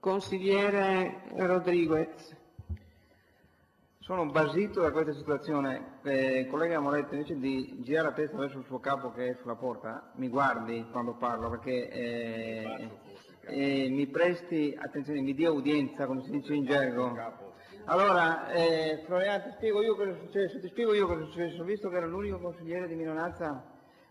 Consigliere Rodriguez. Sono basito da questa situazione. Collega Moretto, invece di girare la testa verso il suo capo che è sulla porta, mi guardi quando parlo, perché mi presti attenzione, mi dia udienza, come si dice in gergo. Allora, Florian, ti spiego io cosa è successo, visto che ero l'unico consigliere di minoranza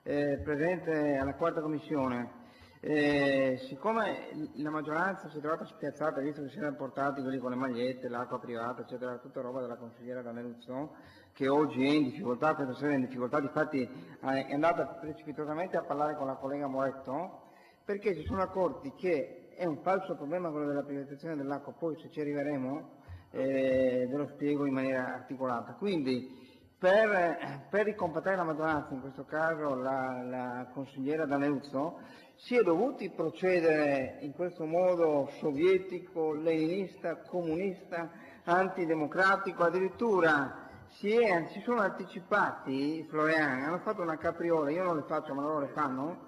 presente alla quarta commissione. Siccome la maggioranza si è trovata spiazzata, visto che si erano portati quelli con le magliette, l'acqua privata, eccetera, tutta roba della consigliera D'Annunzio, che oggi è in difficoltà, questa sera è in difficoltà, difatti è andata precipitosamente a parlare con la collega Moretto, perché si sono accorti che è un falso problema quello della privatizzazione dell'acqua, poi se ci arriveremo ve lo spiego in maniera articolata. Quindi per ricompattare la maggioranza, in questo caso la consigliera D'Annunzio, si è dovuti procedere in questo modo sovietico, leninista, comunista, antidemocratico, addirittura si sono anticipati, Florian, hanno fatto una capriola, io non le faccio ma loro le fanno,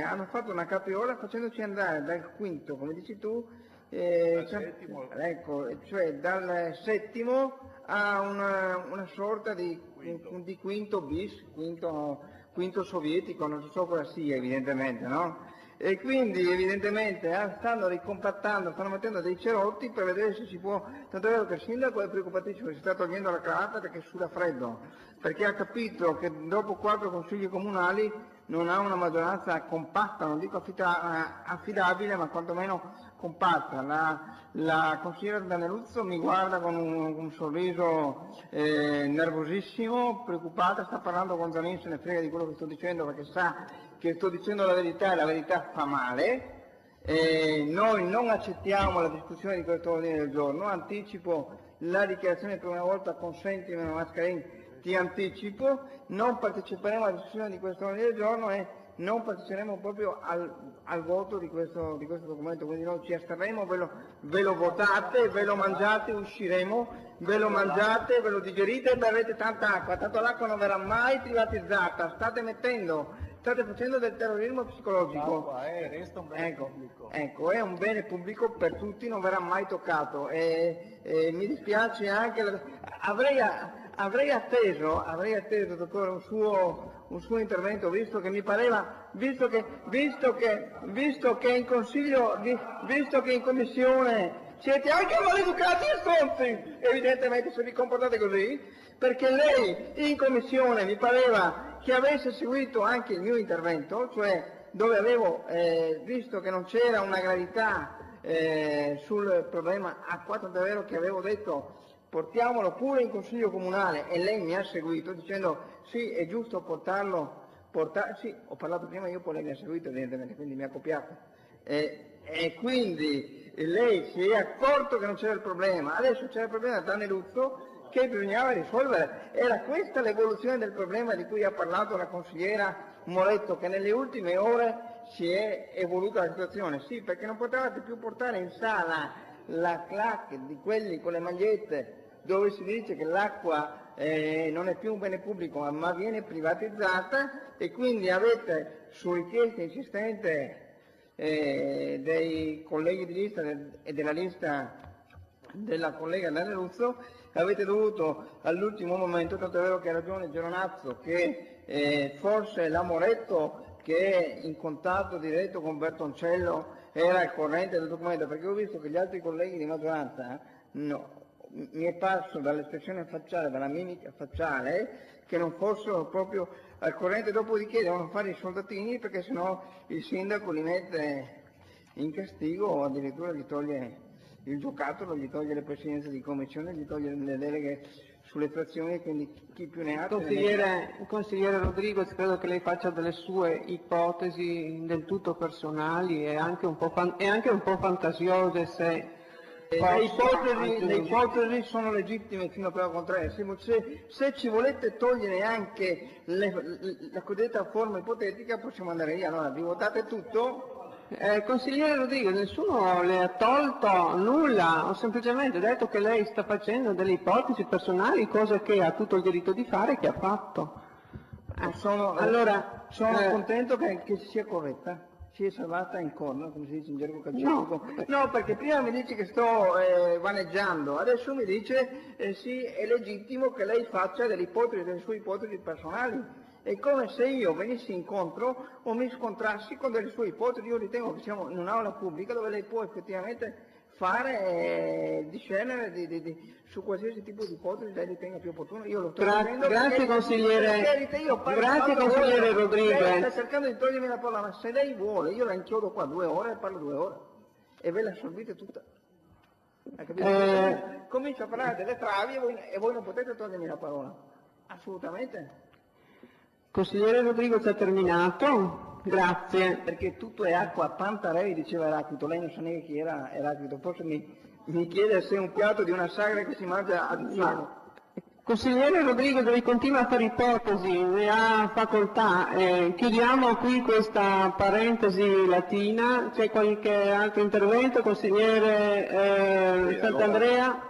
hanno fatto una capriola facendoci andare dal quinto, come dici tu, cioè dal settimo a una sorta di quinto bis, quinto sovietico, non so cosa sia evidentemente, no? E quindi evidentemente stanno ricompattando, stanno mettendo dei cerotti per vedere se si può, tanto è vero che il sindaco è preoccupatissimo, si sta togliendo la cravatta perché suda freddo, perché ha capito che dopo 4 consigli comunali non ha una maggioranza compatta, non dico affidabile, ma quantomeno compatta. La consigliera D'Annunzio mi guarda con un sorriso nervosissimo, preoccupata, sta parlando con Zanin, se ne frega di quello che sto dicendo perché sa che sto dicendo la verità e la verità fa male. Noi non accettiamo la discussione di questo ordine del giorno, anticipo la dichiarazione per una volta, consentimi Mascarini, ti anticipo, non parteciperemo alla discussione di questo ordine del giorno e non parteciperemo proprio al voto di questo documento, quindi noi ci asterremo, ve lo votate, ve lo mangiate, usciremo, ve lo mangiate, ve lo digerite e berrete tanta acqua, tanto l'acqua non verrà mai privatizzata, state facendo del terrorismo psicologico. Resta un bene pubblico. Ecco, è un bene pubblico per tutti, non verrà mai toccato. Mi dispiace anche, avrei atteso, dottore, un suo intervento, visto che mi pareva, visto che in consiglio, visto che in commissione siete anche maleducati e stronzi, evidentemente se vi comportate così, perché lei in commissione mi pareva che avesse seguito anche il mio intervento, cioè dove avevo visto che non c'era una gravità sul problema acqua, tanto è vero che avevo detto portiamolo pure in consiglio comunale e lei mi ha seguito dicendo sì, è giusto sì, ho parlato prima io, poi lei mi ha seguito evidentemente, quindi mi ha copiato. E quindi lei si è accorto che non c'era il problema, adesso c'era il problema da D'Annunzio che bisognava risolvere. Era questa l'evoluzione del problema di cui ha parlato la consigliera Moretto, che nelle ultime ore si è evoluta la situazione. Sì, perché non potevate più portare in sala la clac di quelli con le magliette dove si dice che l'acqua non è più un bene pubblico ma viene privatizzata, e quindi avete, su richiesta insistente dei colleghi di lista e della lista della collega D'Annunzio, avete dovuto all'ultimo momento, tanto è vero che ha ragione Geronazzo, che forse la Moretto, che è in contatto diretto con Bertoncello, era al corrente del documento, perché ho visto che gli altri colleghi di maggioranza, mi è parso dall'espressione facciale, dalla mimica facciale, che non fossero proprio al corrente, dopodiché devono fare i soldatini perché sennò il sindaco li mette in castigo o addirittura gli toglie il giocattolo, gli toglie le presidenze di commissione, gli toglie le deleghe sulle frazioni, quindi chi più ne ha. Consigliere Rodriguez, credo che lei faccia delle sue ipotesi del tutto personali e anche un po' fantasiose, se le ipotesi sono legittime fino a prova contraria. Se ci volete togliere anche la cosiddetta forma ipotetica possiamo andare via, allora vi votate tutto. Consigliere Rodriguez, nessuno le ha tolto nulla, ho semplicemente detto che lei sta facendo delle ipotesi personali, cosa che ha tutto il diritto di fare e che ha fatto. Sono contento che sia corretta. si è salvata in corno, come si dice in gergo calcistico. No, perché prima mi dice che sto vaneggiando, adesso mi dice sì, è legittimo che lei faccia delle ipotesi, delle sue ipotesi personali. È come se io venissi incontro o mi scontrassi con delle sue ipotesi. Io ritengo che siamo in un'aula pubblica dove lei può effettivamente fare, discernere su qualsiasi tipo di ipotesi lei ritenga più opportuno. Io lo sto facendo. Grazie consigliere, grazie consigliere Rodriguez. Lei sta cercando di togliermi la parola, ma se lei vuole io la inchiodo qua 2 ore e parlo 2 ore e ve la assorbite tutta. Ha capito? Comincio a parlare delle travi e voi non potete togliermi la parola. Assolutamente. Consigliere Rodriguez ha terminato, grazie. Perché tutto è acqua, Pantarei diceva Eraclito, lei non sa neanche chi era Eraclito, forse mi chiede se è un piatto di una sagra che si mangia a diciamo. Consigliere Rodriguez, lei continua a fare ipotesi, ne ha facoltà. Chiudiamo qui questa parentesi latina, c'è qualche altro intervento? Consigliere Sant'Andrea?